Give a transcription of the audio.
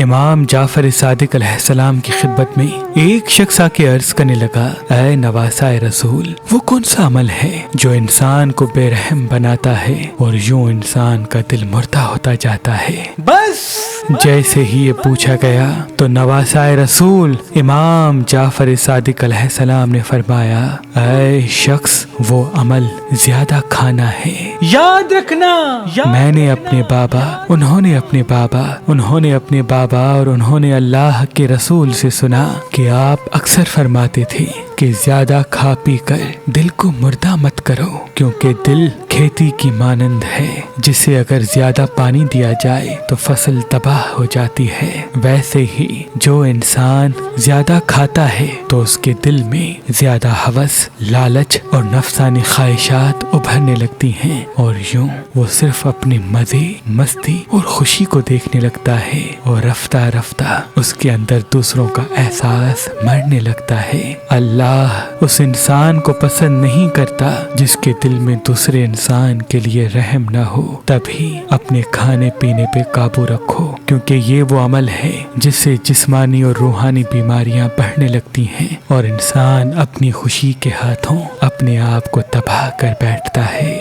امام جعفر صادق علیہ السلام کی خدمت میں ایک شخص آ کے عرض کرنے لگا، اے نواسائے رسول، وہ کون سا عمل ہے جو انسان کو بے رحم بناتا ہے اور یوں انسان کا دل مردہ ہوتا جاتا ہے؟ بس جیسے ہی یہ پوچھا گیا تو نواسائے رسول امام جعفر صادق علیہ السلام نے فرمایا، اے شخص، وہ عمل زیادہ کھانا ہے۔ یاد رکھنا، میں نے اپنے بابا، انہوں نے اپنے بابا اور انہوں نے اللہ کے رسول سے سنا کہ آپ اکثر فرماتے تھے کہ زیادہ کھا پی کر دل کو مردہ مت کرو، کیونکہ دل کھیتی کی مانند ہے جسے اگر زیادہ پانی دیا جائے تو فصل تباہ ہو جاتی ہے۔ ویسے ہی جو انسان زیادہ کھاتا ہے تو اس کے دل میں زیادہ ہوس، لالچ اور نفسانی خواہشات ابھرنے لگتی ہیں، اور یوں وہ صرف اپنے مزے، مستی اور خوشی کو دیکھنے لگتا ہے، اور رفتہ رفتہ اس کے اندر دوسروں کا احساس مرنے لگتا ہے۔ اللہ اس انسان کو پسند نہیں کرتا جس کے دل میں دوسرے انسان کے لیے رحم نہ ہو۔ تبھی اپنے کھانے پینے پہ قابو رکھو، کیونکہ یہ وہ عمل ہے جس سے جسمانی اور روحانی بیماریاں بڑھنے لگتی ہیں، اور انسان اپنی خوشی کے ہاتھوں اپنے آپ کو تباہ کر بیٹھتا ہے۔